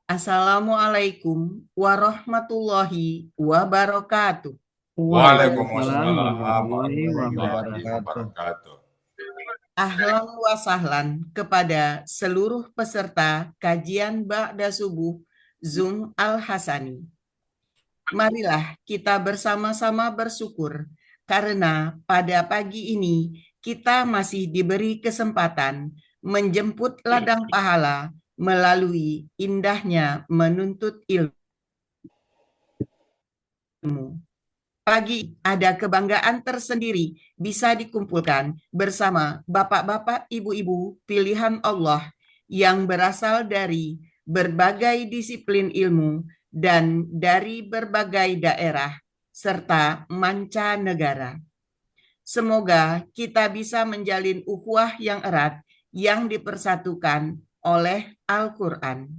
Assalamualaikum warahmatullahi wabarakatuh. Waalaikumsalam Waalaikumsalam warahmatullahi warahmatullahi wabarakatuh. wabarakatuh. Ahlan wa sahlan kepada seluruh peserta kajian Ba'da Subuh Zoom Al-Hasani. Marilah kita bersama-sama bersyukur karena pada pagi ini kita masih diberi kesempatan menjemput ladang pahala melalui indahnya menuntut ilmu. Pagi ada kebanggaan tersendiri bisa dikumpulkan bersama bapak-bapak, ibu-ibu pilihan Allah yang berasal dari berbagai disiplin ilmu dan dari berbagai daerah serta mancanegara. Semoga kita bisa menjalin ukhuwah yang erat yang dipersatukan oleh Al-Quran.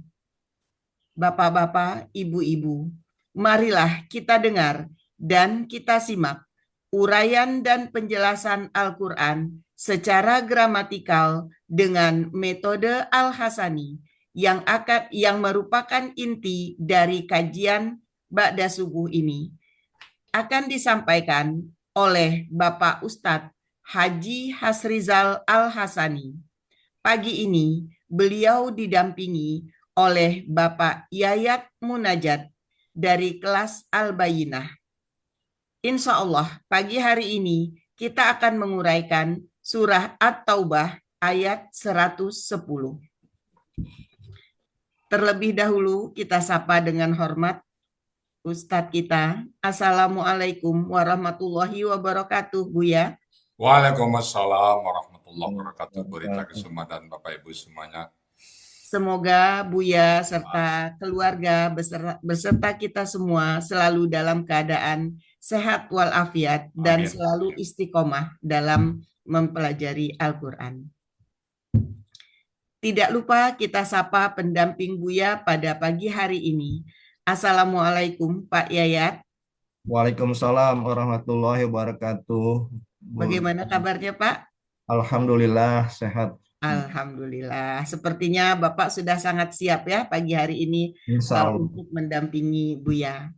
Bapak-bapak, ibu-ibu, marilah kita dengar dan kita simak uraian dan penjelasan Al-Quran secara gramatikal dengan metode Al-Hasani yang merupakan inti dari kajian Ba'da Subuh ini akan disampaikan oleh Bapak Ustadz Haji Hasrizal Al-Hasani. Pagi ini beliau didampingi oleh Bapak Yayat Munajat dari kelas Al-Bayinah. Insya Allah pagi hari ini kita akan menguraikan surah At-Taubah ayat 110. Terlebih dahulu kita sapa dengan hormat Ustadz kita. Assalamualaikum warahmatullahi wabarakatuh, Buya. Waalaikumsalam warahmatullahi wabarakatuh. Berita Wabarakatuh. kesempatan Bapak Ibu semuanya. Semoga Buya serta keluarga beserta kita semua selalu dalam keadaan sehat walafiat dan Amin. selalu istiqomah dalam mempelajari Al-Quran. Tidak lupa kita sapa pendamping Buya pada pagi hari ini. Assalamualaikum Pak Yayat. Waalaikumsalam warahmatullahi wabarakatuh. Bagaimana kabarnya Pak? Alhamdulillah sehat. Alhamdulillah. Sepertinya Bapak sudah sangat siap ya pagi hari ini Insya Allah. untuk mendampingi Buya.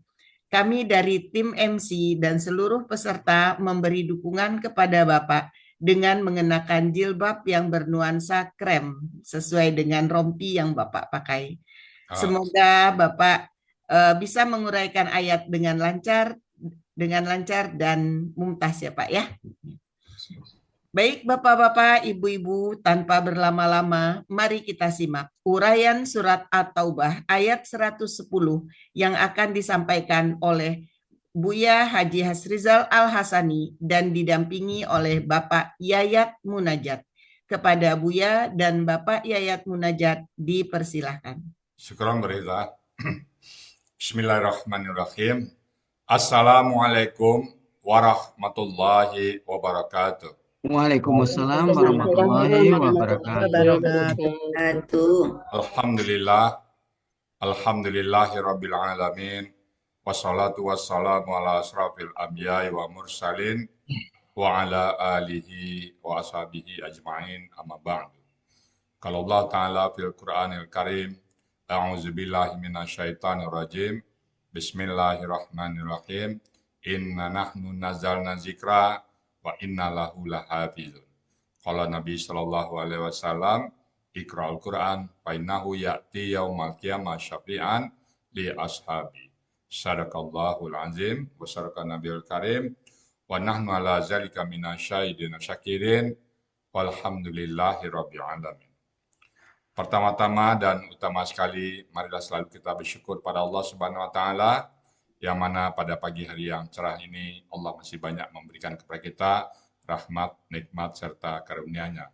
Kami dari tim MC dan seluruh peserta memberi dukungan kepada Bapak dengan mengenakan jilbab yang bernuansa krem sesuai dengan rompi yang Bapak pakai. Semoga Bapak bisa menguraikan ayat dengan lancar dan mumtaz ya Pak ya. Baik Bapak-bapak, Ibu-ibu, tanpa berlama-lama, mari kita simak uraian surat At-Taubah ayat 110 yang akan disampaikan oleh Buya Haji Hasrizal Al-Hasani dan didampingi oleh Bapak Yayat Munajat. Kepada Buya dan Bapak Yayat Munajat dipersilahkan. Syukran berita. Bismillahirrahmanirrahim. Assalamualaikum warahmatullahi wabarakatuh. Waalaikumsalam warahmatullahi wabarakatuh. Alhamdulillah. Alhamdulillahirabbil alamin. Wassalatu wassalamu ala asrafil anbiya'i wa mursalin wa ala alihi wa ashabihi ajma'in amma ba'du. Kalau Allah Ta'ala fil Qur'anil Karim, a'udzubillahi minasyaitonir rajim. Bismillahirrahmanirrahim. Inna nahnu nazzalna zikra wa inna lahu lahafizun. Qala Nabi sallallahu alaihi wasallam, Iqra'ul Qur'an fa innahu ya'ti yaumal qiyamah syafi'an li ashabi. Sadaqallahul azim wa sadaqa nabiyul karim wa nahnu ala zalika minasyahidin syakirin walhamdulillahi rabbil alamin. Pertama-tama dan utama sekali, marilah selalu kita bersyukur pada Allah Subhanahu wa taala yang mana pada pagi hari yang cerah ini Allah masih banyak memberikan kepada kita rahmat, nikmat serta karunia-Nya.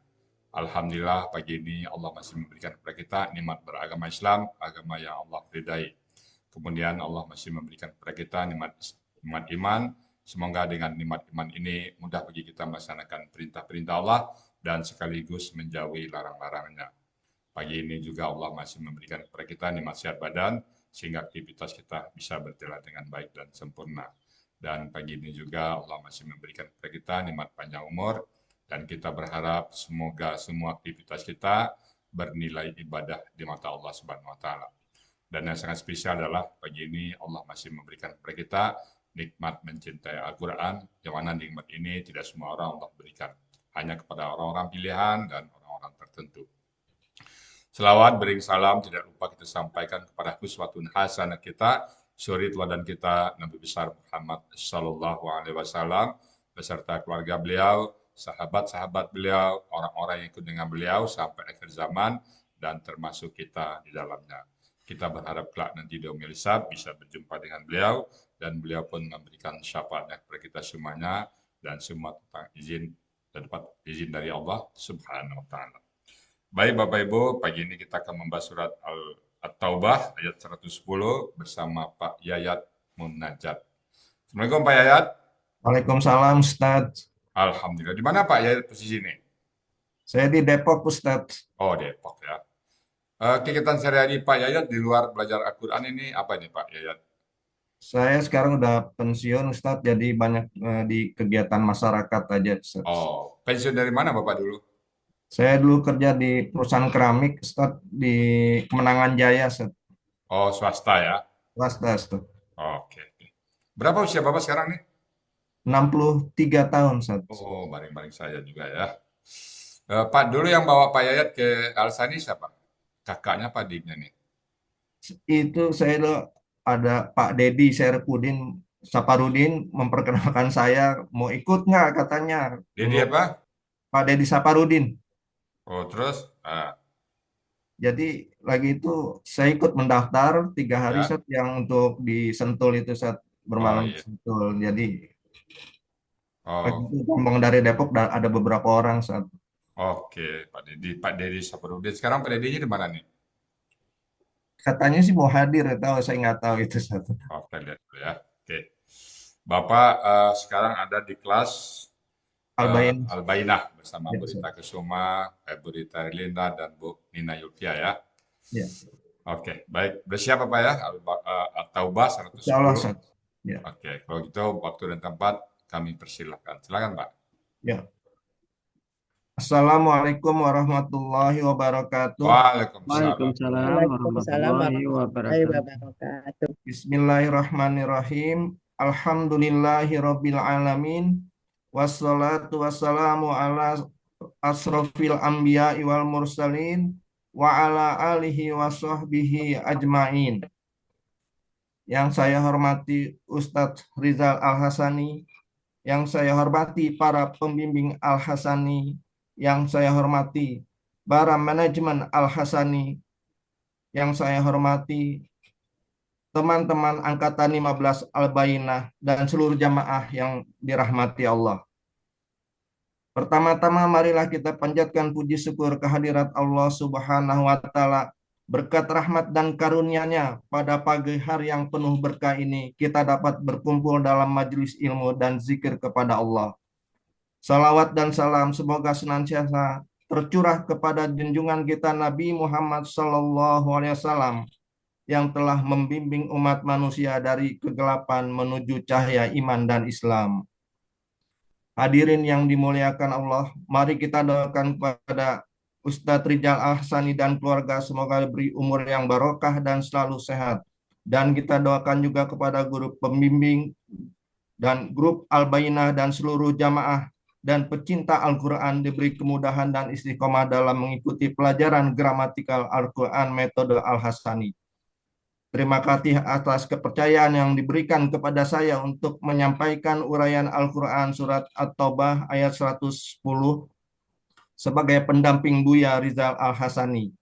Alhamdulillah pagi ini Allah masih memberikan kepada kita nikmat beragama Islam, agama yang Allah ridai. Kemudian Allah masih memberikan kepada kita nikmat iman. Semoga dengan nikmat iman ini mudah bagi kita melaksanakan perintah-perintah Allah dan sekaligus menjauhi larang-larangannya. Pagi ini juga Allah masih memberikan kepada kita nikmat sehat badan sehingga aktivitas kita bisa berjalan dengan baik dan sempurna. Dan pagi ini juga Allah masih memberikan kepada kita nikmat panjang umur dan kita berharap semoga semua aktivitas kita bernilai ibadah di mata Allah Subhanahu wa taala. Dan yang sangat spesial adalah pagi ini Allah masih memberikan kepada kita nikmat mencintai Al-Quran, yang mana nikmat ini tidak semua orang Allah berikan, hanya kepada orang-orang pilihan dan orang-orang tertentu. Selawat bering salam tidak lupa kita sampaikan kepada uswatun hasanah kita, suri teladan kita Nabi besar Muhammad Sallallahu Alaihi Wasallam beserta keluarga beliau, sahabat-sahabat beliau, orang-orang yang ikut dengan beliau sampai akhir zaman dan termasuk kita di dalamnya. Kita berharap kelak nanti di yaumil hisab bisa berjumpa dengan beliau dan beliau pun memberikan syafaatnya kepada kita semuanya dan semua tentang izin dan dapat izin dari Allah Subhanahu wa taala. Baik Bapak Ibu, pagi ini kita akan membahas surat At-Taubah ayat 110 bersama Pak Yayat Munajat. Assalamualaikum Pak Yayat. Waalaikumsalam Ustadz. Alhamdulillah. Di mana Pak Yayat posisi ini? Saya di Depok Ustadz. Oh, Depok ya. Kegiatan sehari-hari Pak Yayat di luar belajar Al-Quran ini apa nih Pak Yayat? Saya sekarang udah pensiun Ustadz, jadi banyak di kegiatan masyarakat aja Ustadz. Oh, pensiun dari mana Bapak dulu? Saya dulu kerja di perusahaan keramik Ustadz di Kemenangan Jaya Ustadz. Oh, swasta ya. Swasta Ustadz. Oke. Berapa usia Bapak sekarang nih? 63 tahun Ustadz. Oh, baring-baring saya juga ya. Pak, dulu yang bawa Pak Yayat ke Al-Sani siapa? Kakaknya Pak adiknya nih? Itu saya dulu ada Pak Dedi Serpudin Saparudin memperkenalkan saya, mau ikut nggak katanya. Dedi apa? Pak Dedi Saparudin. Oh, terus? Jadi lagi itu saya ikut mendaftar 3 hari Ya. Ustadz, yang untuk di Sentul itu Ustadz, bermalam di iya. Sentul. Jadi lagi Oh, itu rombongan dari Depok ada beberapa orang Ustadz. oke. Pak Dedi Saparudin. Sekarang Pak Dedinya di mana nih? Katanya sih mau hadir, saya nggak tahu itu Ustadz. Oh, kita lihat dulu ya. Oke. Bapak sekarang ada di kelas Albain. Al-Bainah bersama Ya, Bu Rita Ustadz. Kusuma, Bu Rita Erlinda, dan Bu Nina Yulkia ya. Ya. Oke, baik. Bersiap Pak ya? At-Taubah Insya Allah 110. Ustadz. Ya. Oke, kalau gitu waktu dan tempat kami persilahkan. Silakan Pak. Ya. Assalamualaikum warahmatullahi wabarakatuh. Waalaikumsalam. Waalaikumsalam warahmatullahi wabarakatuh. wabarakatuh. Bismillahirrahmanirrahim. Alhamdulillahirabbil alamin. Wassalatu wassalamu ala asrofil anbiya'i wal mursalin wa ala alihi wa sahbihi ajmain. Yang saya hormati Ustadz Rizal Al-Hasani, yang saya hormati para pembimbing Al-Hasani, yang saya hormati para manajemen Al-Hasani, yang saya hormati teman-teman angkatan 15 Al-Bainah dan seluruh jamaah yang dirahmati Allah. Pertama-tama marilah kita panjatkan puji syukur kehadirat Allah Subhanahu wa taala. Berkat rahmat dan karunia-Nya pada pagi hari yang penuh berkah ini kita dapat berkumpul dalam majelis ilmu dan zikir kepada Allah. Salawat dan salam semoga senantiasa tercurah kepada junjungan kita Nabi Muhammad SAW yang telah membimbing umat manusia dari kegelapan menuju cahaya iman dan Islam. Hadirin yang dimuliakan Allah, mari kita doakan kepada Ustadz Rizal Al-Hasani dan keluarga semoga diberi umur yang barokah dan selalu sehat. Dan kita doakan juga kepada guru pembimbing dan grup Al-Bainah dan seluruh jamaah dan pecinta Al-Quran diberi kemudahan dan istiqomah dalam mengikuti pelajaran gramatikal Al-Quran metode Al-Hasani. Terima kasih atas kepercayaan yang diberikan kepada saya untuk menyampaikan uraian Al-Quran surat At-Taubah ayat 110 sebagai pendamping Buya Rizal Al-Hasani.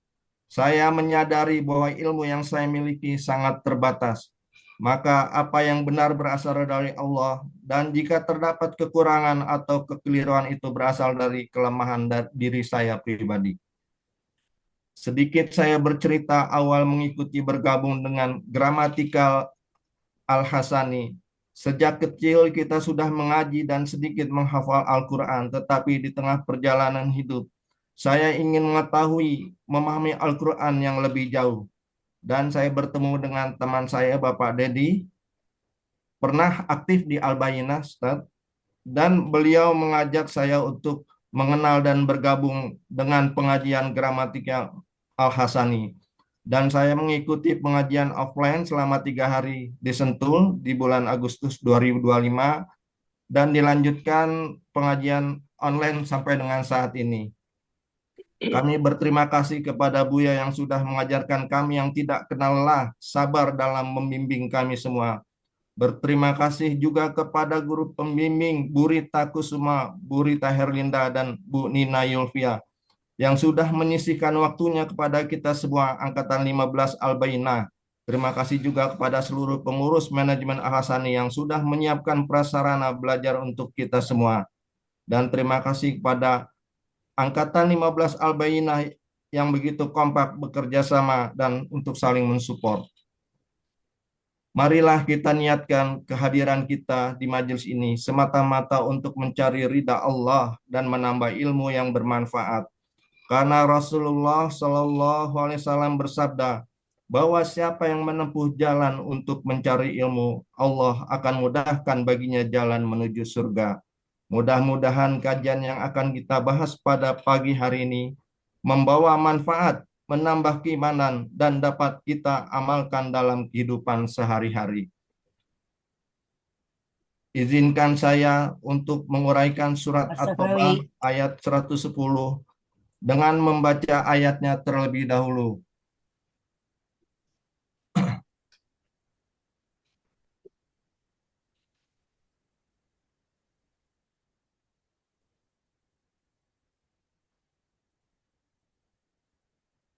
Saya menyadari bahwa ilmu yang saya miliki sangat terbatas. Maka apa yang benar berasal dari Allah, dan jika terdapat kekurangan atau kekeliruan itu berasal dari kelemahan diri saya pribadi. Sedikit saya bercerita awal mengikuti bergabung dengan gramatikal Al-Hasani. Sejak kecil kita sudah mengaji dan sedikit menghafal Al-Quran, tetapi di tengah perjalanan hidup, saya ingin mengetahui, memahami Al-Quran yang lebih jauh. Dan saya bertemu dengan teman saya, Bapak Dedi, pernah aktif di Al-Bainah, Ustaz, dan beliau mengajak saya untuk mengenal dan bergabung dengan pengajian gramatikal Al-Hasani. Dan saya mengikuti pengajian offline selama 3 hari di Sentul di bulan Agustus 2025 dan dilanjutkan pengajian online sampai dengan saat ini. Kami berterima kasih kepada Buya yang sudah mengajarkan kami yang tidak kenal lelah, sabar dalam membimbing kami semua. Berterima kasih juga kepada guru pembimbing Bu Rita Kusuma, Bu Rita Herlinda, dan Bu Nina Yulfia yang sudah menyisihkan waktunya kepada kita semua Angkatan 15 Al-Bainah. Terima kasih juga kepada seluruh pengurus manajemen Al-Hasani yang sudah menyiapkan prasarana belajar untuk kita semua. Dan terima kasih kepada Angkatan 15 Al-Bainah yang begitu kompak bekerja sama dan untuk saling mensupport. Marilah kita niatkan kehadiran kita di majelis ini semata-mata untuk mencari ridha Allah dan menambah ilmu yang bermanfaat. Karena Rasulullah Shallallahu Alaihi Wasallam bersabda bahwa siapa yang menempuh jalan untuk mencari ilmu, Allah akan mudahkan baginya jalan menuju surga. Mudah-mudahan kajian yang akan kita bahas pada pagi hari ini membawa manfaat, menambah keimanan, dan dapat kita amalkan dalam kehidupan sehari-hari. Izinkan saya untuk menguraikan surat At-Taubah ayat 110 dengan membaca ayatnya terlebih dahulu.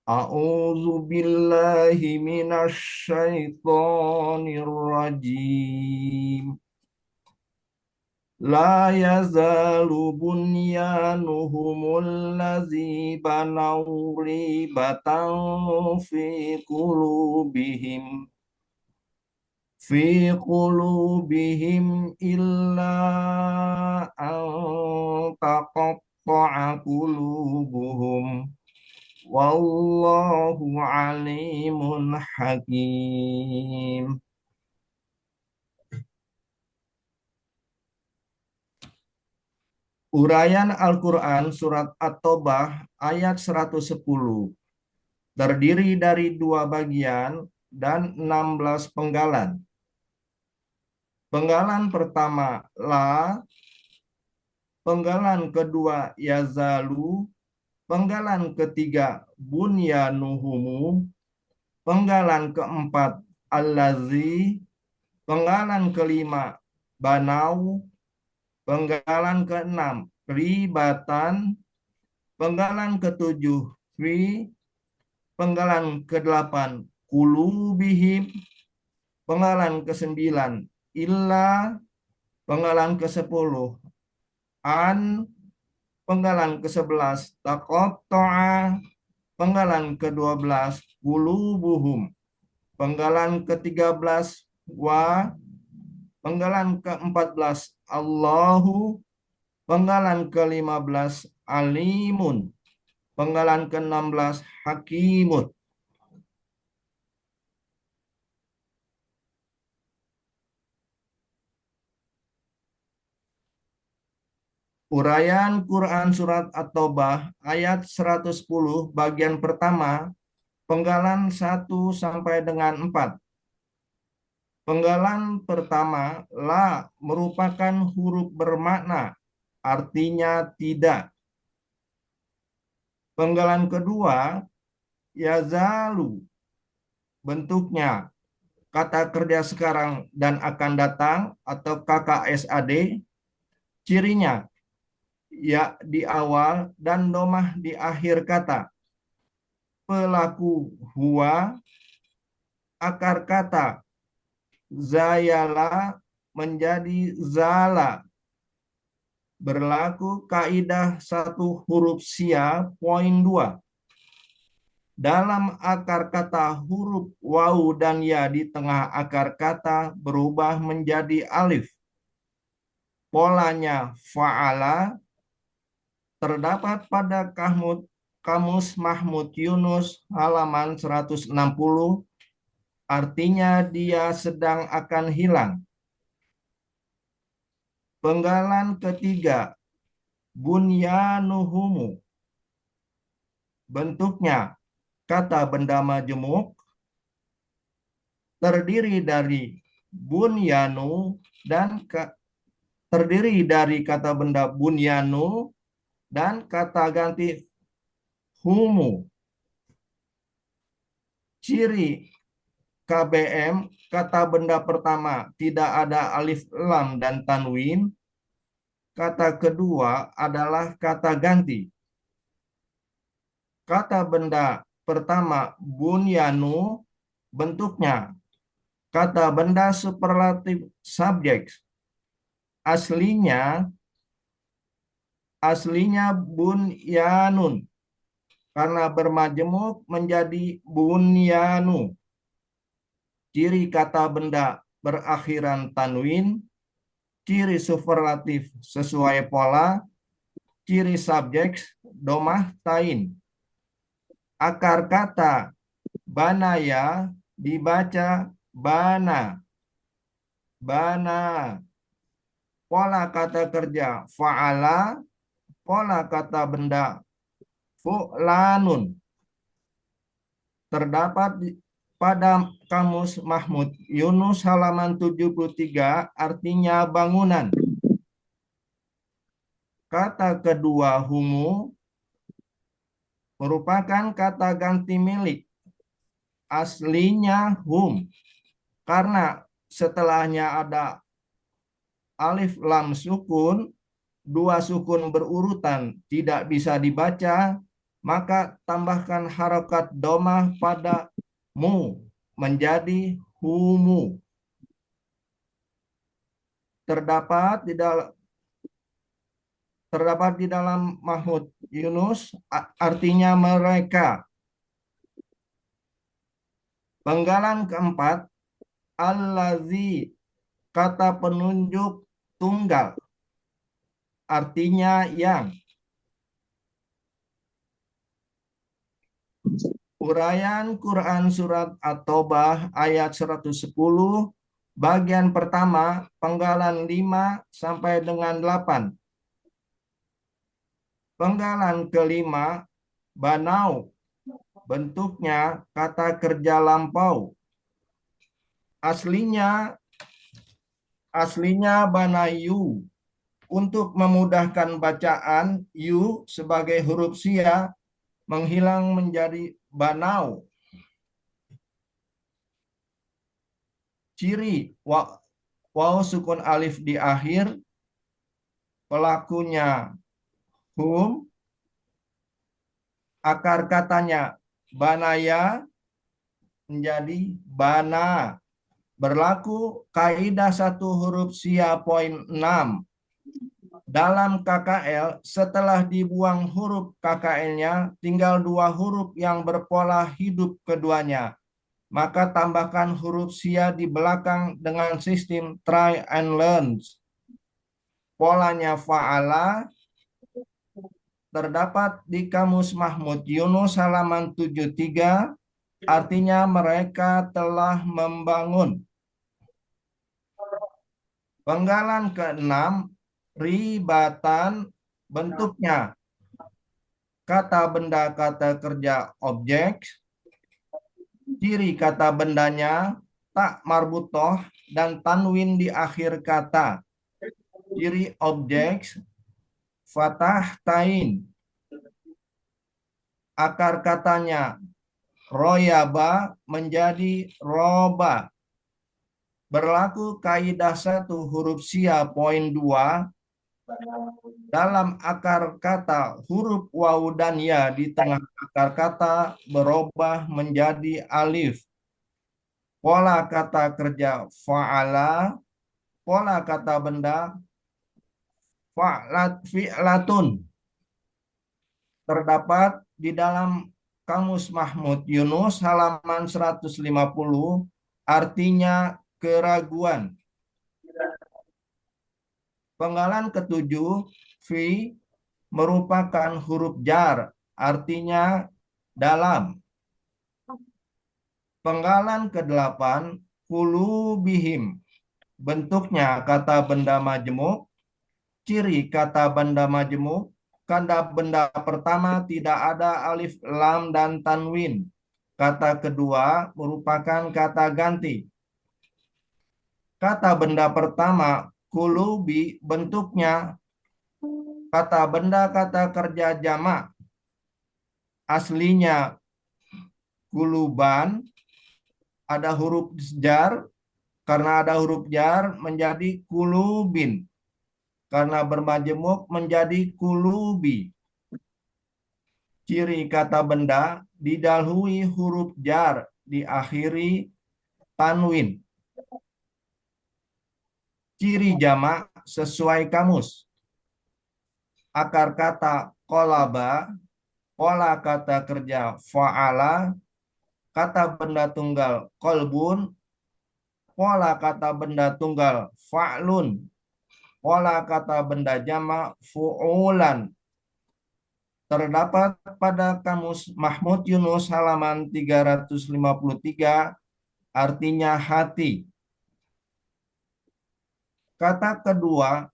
A'udzu billahi minasy syaithanir rajim. La yazalu bunyanuhumul ladzi banaw ribatan fi qulubihim illa an taqatta'a qulubuhum. Wallahu alimun hakim. Uraian Al-Quran Surat At-Taubah ayat 110 terdiri dari 2 bagian dan 16 penggalan. Penggalan pertama la, penggalan kedua yazalu, penggalan ketiga bunyanuhumu, penggalan keempat allazi, penggalan kelima banau, penggalan keenam ribatan, penggalan ketujuh fi, penggalan kedelapan kulubihim, penggalan kesembilan illa, penggalan ke-10 an, penggalan ke-11 taqatta'a, penggalan ke-12 qulubuhum, penggalan ke-13 wa, penggalan ke-14 Allahu, penggalan ke-15 alimun, penggalan ke-16 hakimun. Uraian Quran Surat At-Taubah ayat 110 bagian pertama, penggalan 1 sampai dengan 4. Penggalan pertama, la merupakan huruf bermakna, artinya tidak. Penggalan kedua, yazalu, bentuknya kata kerja sekarang dan akan datang atau KKSAD, cirinya ya di awal dan domah di akhir kata. Pelaku huwa, akar kata zayala menjadi zala. Berlaku kaidah 1 huruf sia poin 2. Dalam akar kata huruf waw dan ya di tengah akar kata berubah menjadi alif. Polanya fa'ala terdapat pada Kamus Mahmud Yunus halaman 160, artinya dia sedang akan hilang. Penggalan ketiga, bunyanuhumu, bentuknya kata benda majemuk terdiri dari bunyanu terdiri dari kata benda bunyanu dan kata ganti humu. Ciri KBM, kata benda pertama tidak ada alif lam dan tanwin. Kata kedua adalah kata ganti. Kata benda pertama bunyanu bentuknya kata benda superlatif subjek. Aslinya bunyanun. Karena bermajemuk menjadi bunyanu. Ciri kata benda berakhiran tanwin, ciri superlatif sesuai pola, ciri subjek domah tain. Akar kata banaya dibaca bana. Bana. Pola kata kerja fa'ala, pola kata benda fu'lanun. Terdapat pada Kamus Mahmud Yunus halaman 73 artinya bangunan. Kata kedua humu merupakan kata ganti milik. Aslinya hum. Karena setelahnya ada alif lam sukun, dua sukun berurutan tidak bisa dibaca, maka tambahkan harokat domah pada mu menjadi humu. Terdapat di dalam Mahmud Yunus artinya mereka. Penggalan keempat, allazi, kata penunjuk tunggal, artinya yang. Uraian Quran Surat At-Taubah ayat 110, bagian pertama, penggalan 5 sampai dengan 8. Penggalan kelima, banau, bentuknya kata kerja lampau. Aslinya banayu. Untuk memudahkan bacaan, yu sebagai huruf sia menghilang menjadi banau. Ciri waw sukun alif di akhir, pelakunya hum, akar katanya banaya menjadi bana. Berlaku kaidah satu huruf sia poin 6. Dalam KKL, setelah dibuang huruf KKL-nya, tinggal dua huruf yang berpola hidup keduanya. Maka tambahkan huruf sia di belakang dengan sistem try and learn. Polanya fa'ala terdapat di Kamus Mahmud Yunus halaman 73, artinya mereka telah membangun. Penggalan ke-6, ribatan, bentuknya kata benda kata kerja objek. Ciri kata bendanya tak marbutoh dan tanwin di akhir kata. Ciri objek fathah tain. Akar katanya royaba menjadi roba. Berlaku kaidah satu huruf sia poin 2. Dalam akar kata huruf waw dan ya di tengah akar kata berubah menjadi alif. Pola kata kerja fa'ala, pola kata benda fi'latun. Terdapat di dalam Kamus Mahmud Yunus halaman 150, artinya keraguan. Penggalan ke-7, fi, merupakan huruf jar, artinya dalam. Penggalan ke-8, kulubihim, bentuknya kata benda majemuk. Ciri kata benda majemuk, kata benda pertama tidak ada alif lam dan tanwin. Kata kedua merupakan kata ganti. Kata benda pertama, kulubi, bentuknya kata benda kata kerja jamak. Aslinya kuluban, ada huruf jar, karena ada huruf jar menjadi kulubin. Karena bermajemuk menjadi kulubi. Ciri kata benda didahului huruf jar, diakhiri tanwin. Ciri jamak sesuai kamus. Akar kata kolaba, pola kata kerja fa'ala, kata benda tunggal kolbun, pola kata benda tunggal fa'lun, pola kata benda jamak fu'ulan. Terdapat pada kamus Mahmud Yunus halaman 353, artinya hati. Kata kedua,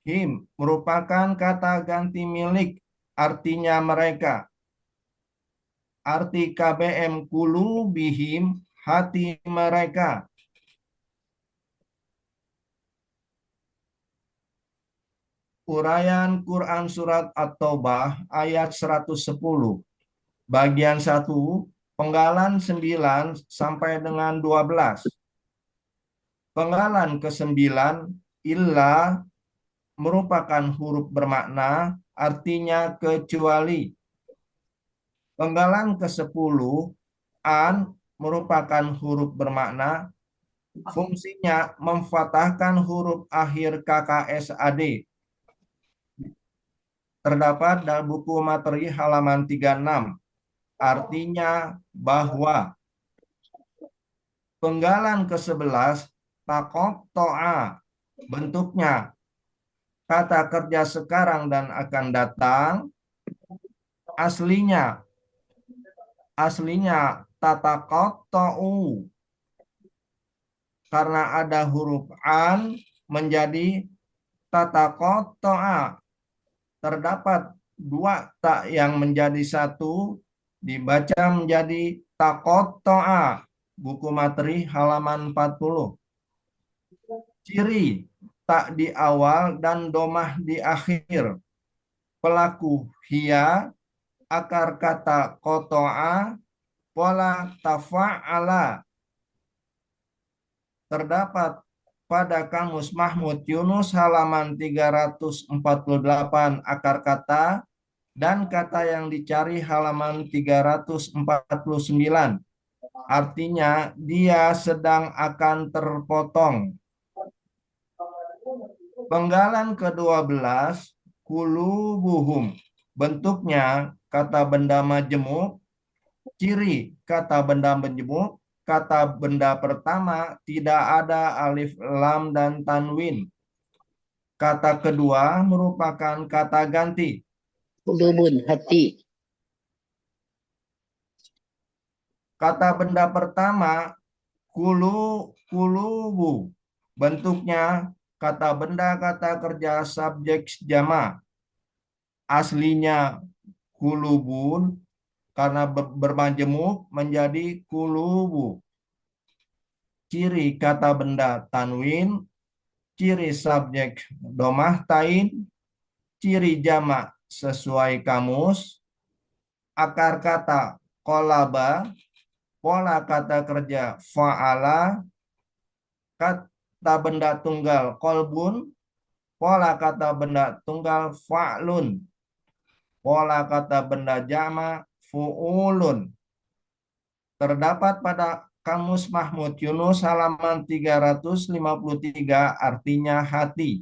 him, merupakan kata ganti milik, artinya mereka. Arti KBM kulubihim, hati mereka. Uraian Quran Surat At-Taubah ayat 110. Bagian 1, penggalan 9 sampai dengan 12. Penggalan ke-9, illa, merupakan huruf bermakna, artinya kecuali. Penggalan ke-10, an, merupakan huruf bermakna, fungsinya memfathahkan huruf akhir KKSAD. Terdapat dalam buku materi halaman 36. Artinya bahwa. Penggalan ke-11, takok to'a, bentuknya kata kerja sekarang dan akan datang. Aslinya tatakot to'u, karena ada huruf an menjadi tatakot to'a. Terdapat dua tak yang menjadi satu, dibaca menjadi takot to'a. Buku materi halaman 40. Ciri tak di awal dan domah di akhir. Pelaku hia, akar kata koto'a, pola tafa'ala. Terdapat pada kamus Mahmud Yunus halaman 348, akar kata dan kata yang dicari halaman 349. Artinya dia sedang akan terpotong. Penggalan ke-12, kulubuhum, bentuknya kata benda majemuk. Ciri kata benda majemuk, kata benda pertama tidak ada alif, lam, dan tanwin. Kata kedua merupakan kata ganti. Kulubun, hati. Kata benda pertama, kulubu, bentuknya kata benda kata kerja subjek jama. Aslinya kulubun, karena bermajemuk menjadi kulubu. Ciri kata benda tanwin, ciri subjek domah tain, ciri jamak sesuai kamus, akar kata kolaba, pola kata kerja fa'ala, kata benda tunggal kolbun, pola kata benda tunggal fa'lun, pola kata benda jamak fu'ulun. Terdapat pada kamus Mahmud Yunus halaman 353, artinya hati.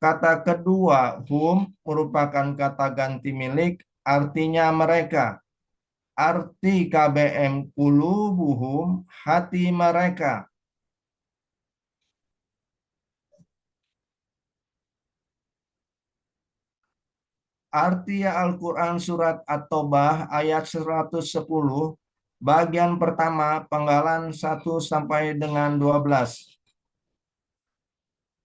Kata kedua, hum, merupakan kata ganti milik, artinya mereka. Arti KBM kulubuhum, hati mereka. Arti Al-Quran Surat At-Taubah ayat 110, bagian pertama, penggalan 1 sampai dengan 12.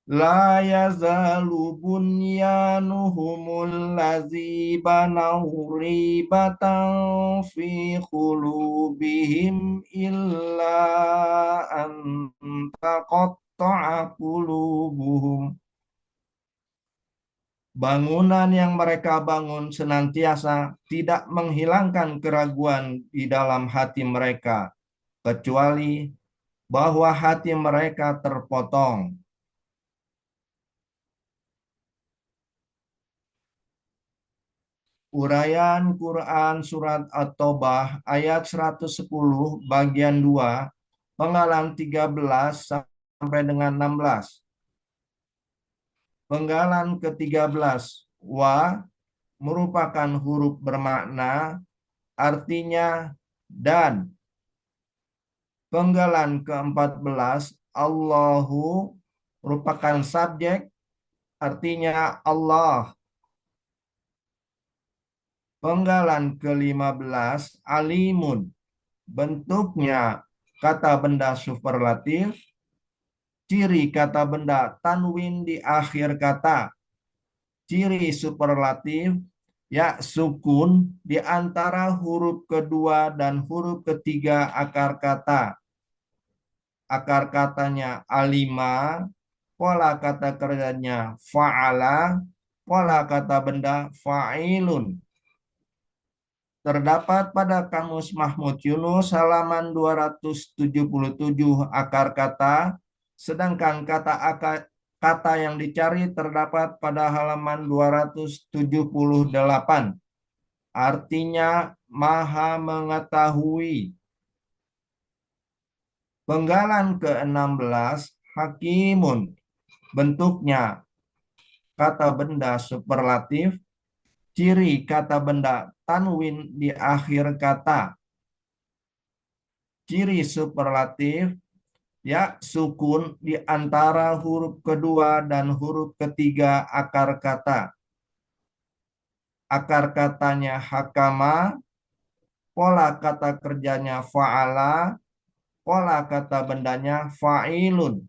La yazalu bunyanuhumul ladzi banaw ribatan fi qulubihim illa an taqatta'a qulubuhum. Bangunan yang mereka bangun senantiasa tidak menghilangkan keraguan di dalam hati mereka, kecuali bahwa hati mereka terpotong. Uraian Quran Surat At-Taubah ayat 110 bagian 2, penggalan 13 sampai dengan 16. Penggalan ke-13, wa merupakan huruf bermakna, artinya dan. Penggalan ke-14, Allahu merupakan subjek, artinya Allah. Penggalan ke-15, alimun, bentuknya kata benda superlatif, ciri kata benda tanwin di akhir kata, ciri superlatif ya sukun di antara huruf kedua dan huruf ketiga akar kata. Akar katanya alima, pola kata kerjanya fa'ala, pola kata benda fa'ilun. Terdapat pada Kamus Mahmud Yunus halaman 277 akar kata, sedangkan kata yang dicari terdapat pada halaman 278. Artinya maha mengetahui. Penggalan ke-16, hakimun, bentuknya kata benda superlatif, ciri kata benda tanwin di akhir kata, ciri superlatif ya sukun di antara huruf kedua dan huruf ketiga akar kata. Akar katanya hakama, pola kata kerjanya fa'ala, pola kata bendanya fa'ilun.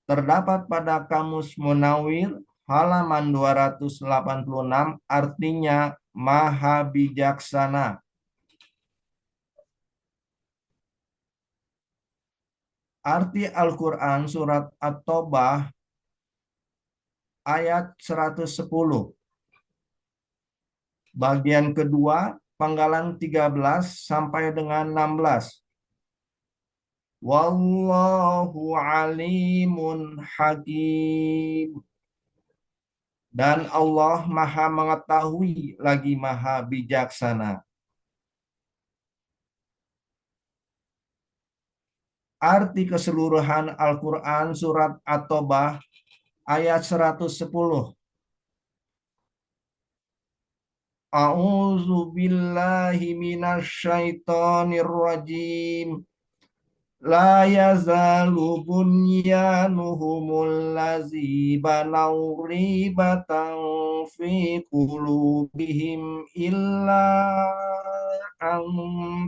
Terdapat pada Kamus Munawir halaman 286, artinya maha bijaksana. Arti Al-Quran Surat At-Taubah ayat 110. Bagian kedua, penggalan 13 sampai dengan 16. Wallahu alimun hakim. Dan Allah maha mengetahui lagi maha bijaksana. Arti keseluruhan Al-Quran Surat At-Taubah ayat 110. A'udzu billahi minasyaitonir rajim. La yazalu bunyanuhumul ladzi banaw ribatan fi qulubihim illa an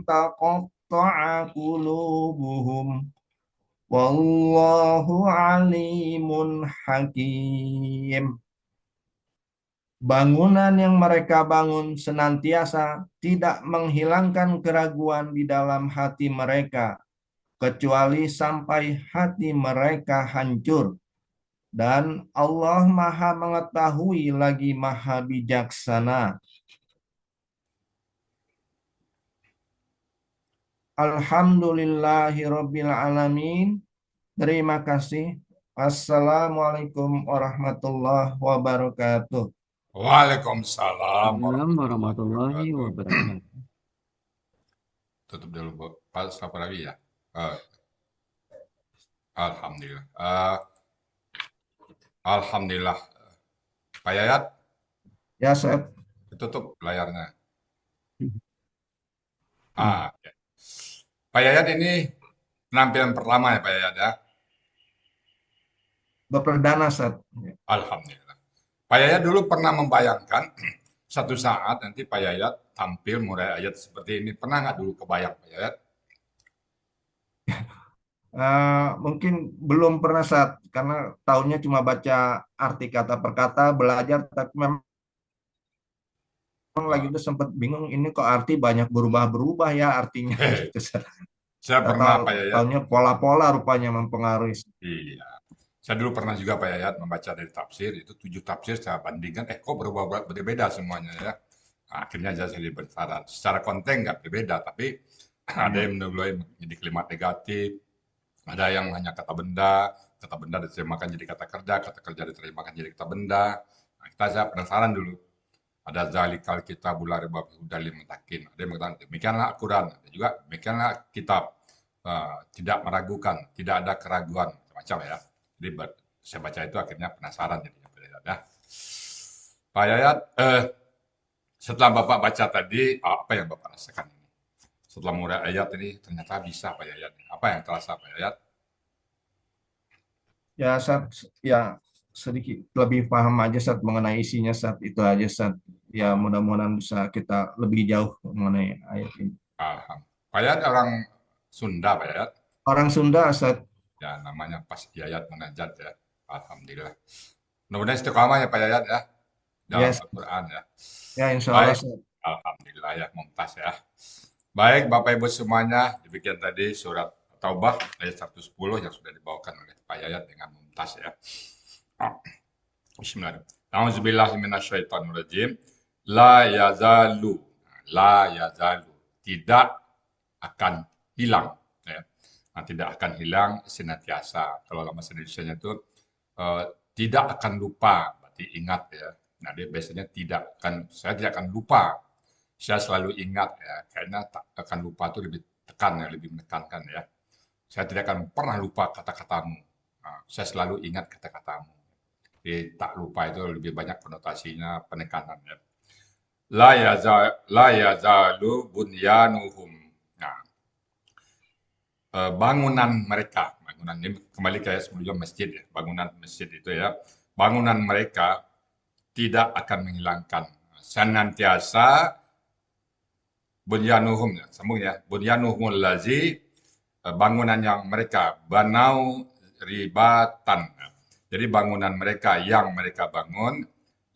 taqatta'a qulubuhum. Wallahu alimun hakim. Bangunan yang mereka bangun senantiasa tidak menghilangkan keraguan di dalam hati mereka, kecuali sampai hati mereka hancur. Dan Allah maha mengetahui lagi maha bijaksana. Alhamdulillahirabbil alamin. Terima kasih. Assalamualaikum warahmatullahi wabarakatuh. Waalaikumsalam Warahmatullahi wabarakatuh. Tutup dulu, Pak. Siapa lagi ya? Alhamdulillah. Alhamdulillah. Pak Yayat, Ya, Seth. tutup layarnya. Ya. Pak Yayat ini penampilan pertama ya Pak Yayat ya? Berperdana, Seth. Alhamdulillah. Pak Yayat dulu pernah membayangkan satu saat nanti Pak Yayat tampil murai ayat seperti ini. Pernah nggak dulu kebayang Pak Yayat? Mungkin belum pernah saat karena tahunnya cuma baca arti kata per kata, belajar, tapi memang lagi Wah, itu sempat bingung ini kok arti banyak berubah-berubah ya artinya gitu. saya Nggak pernah tahu, Pak Yayat, tahunya pola-pola rupanya mempengaruhi. iya. Saya dulu pernah juga Pak Yayat membaca dari tafsir, itu 7 tafsir saya bandingkan, kok berubah berbeda semuanya ya. Nah, akhirnya saya bersaran. Secara konten nggak berbeda, tapi ada Ya, yang mulai menjadi kalimat negatif, ada yang hanya kata benda diterjemahkan jadi kata kerja diterjemahkan jadi kata benda. Nah, saya penasaran dulu. Ada zalikal kitabul la raiba fihi hudal lil muttaqin. Ada yang mengatakan demikianlah Al-Quran. Ada juga demikianlah kitab. Tidak meragukan, tidak ada keraguan, macam ya. Jadi saya baca itu akhirnya penasaran jadi ya. Pak Yayat, setelah Bapak baca tadi, apa yang Bapak rasakan ini? Setelah mulai ayat ini ternyata bisa Pak Yayat. Apa yang terasa Pak Yayat? ya saat ya sedikit lebih paham aja saat mengenai isinya saat itu aja saat ya mudah-mudahan bisa kita lebih jauh mengenai ayat ini. Paham. Pak Yayat orang Sunda Pak Yayat. Orang Sunda saat Ya namanya pas Yayat Munajat ya. Alhamdulillah. Mudah-mudahan istiqamah ya Pak Yayat ya. Dalam yes, Al-Quran ya. ya insya Allah Baik, saat. Alhamdulillah ya, mumtaz ya. Baik, Bapak Ibu semuanya, demikian tadi surat Taubah ayat 110 yang sudah dibawakan oleh Pak Yayat dengan mumtaz ya. Bismillahirrahmanirrahim. Auzubillahi minasyaitonirrajim. La yazalu, la yazalu, tidak akan hilang. Ya. Nah, tidak akan hilang senantiasa. Kalau dalam bahasa Indonesia itu tidak akan lupa, berarti ingat ya. Nah, dia biasanya saya tidak akan lupa. Saya selalu ingat ya, kayaknya tak akan lupa itu lebih tekan ya, lebih menekankan ya. Saya tidak akan pernah lupa kata-katamu. Nah, saya selalu ingat kata-katamu. Jadi tak lupa itu lebih banyak konotasinya penekanan ya. La yazalu bunyanuhum. Nah, bangunan mereka, bangunan ini kembali kayak sebelumnya masjid ya, bangunan masjid itu ya, bangunan mereka tidak akan menghilangkan senantiasa bunyanuhum ya, sambung ya, bunyanuhumul lazi, bangunan yang mereka banau ribatan. Jadi bangunan mereka yang mereka bangun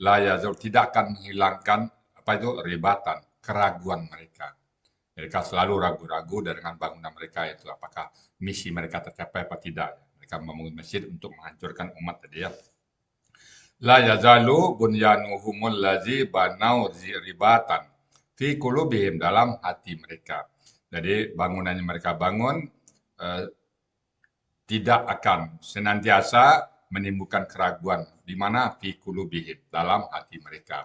la yazul tidak akan menghilangkan apa itu ribatan, keraguan mereka. Mereka selalu ragu-ragu dengan bangunan mereka itu apakah misi mereka tercapai apa tidak. Mereka membangun masjid untuk menghancurkan umat tadi ya. La yazalu bunyanuhumul lazi banau ribatan fi qulubihim dalam hati mereka. Jadi bangunan yang mereka bangun tidak akan senantiasa menimbulkan keraguan di mana fi qulubihim dalam hati mereka.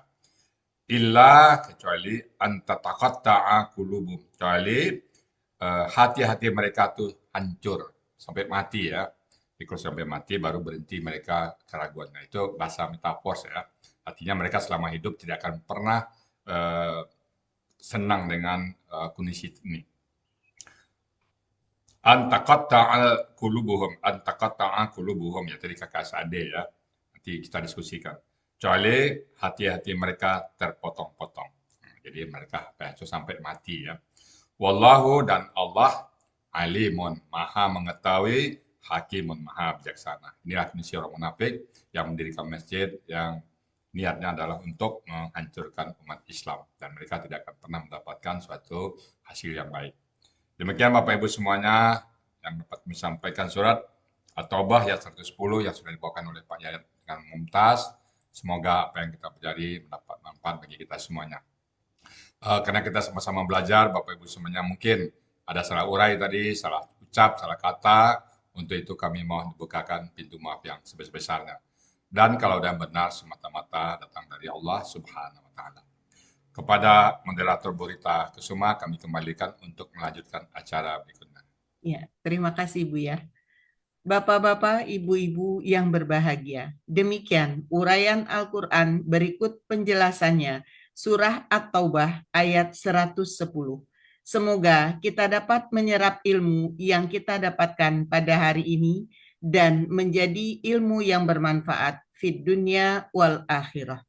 Illa kecuali antataqatta'a qulubum, kecuali hati-hati mereka tuh hancur sampai mati ya. Jadi kalau sampai mati baru berhenti mereka keraguan. Nah, itu bahasa metafor ya. Artinya mereka selama hidup tidak akan pernah senang dengan kondisi ini. Antaqatta'a qulubuhum ya tadi kakak Sade ya. Nanti kita diskusikan. Kecuali hati-hati mereka terpotong-potong. Jadi mereka sampai mati ya. Wallahu dan Allah alimun maha mengetahui, hakimun maha bijaksana. Inilah misi orang munafik yang mendirikan masjid yang niatnya adalah untuk menghancurkan umat Islam dan mereka tidak akan pernah mendapatkan suatu hasil yang baik. Demikian Bapak Ibu semuanya yang dapat kami sampaikan surat At-Taubah ayat 110 yang sudah dibawakan oleh Pak Yayat dengan mumtaz. Semoga apa yang kita pelajari mendapat manfaat bagi kita semuanya. Karena kita sama-sama belajar, Bapak Ibu semuanya mungkin ada salah urai tadi, salah ucap, salah kata. Untuk itu kami mohon dibukakan pintu maaf yang sebesar-besarnya. Dan kalau ada yang benar semata-mata datang dari Allah Subhanahu wa taala. Kepada moderator Burita Kusuma kami kembalikan untuk melanjutkan acara berikutnya. Ya, terima kasih Bu ya. Bapak-bapak, ibu-ibu yang berbahagia, demikian uraian Al-Quran berikut penjelasannya, Surah At-Taubah ayat 110. Semoga kita dapat menyerap ilmu yang kita dapatkan pada hari ini dan menjadi ilmu yang bermanfaat fid dunya wal akhirah.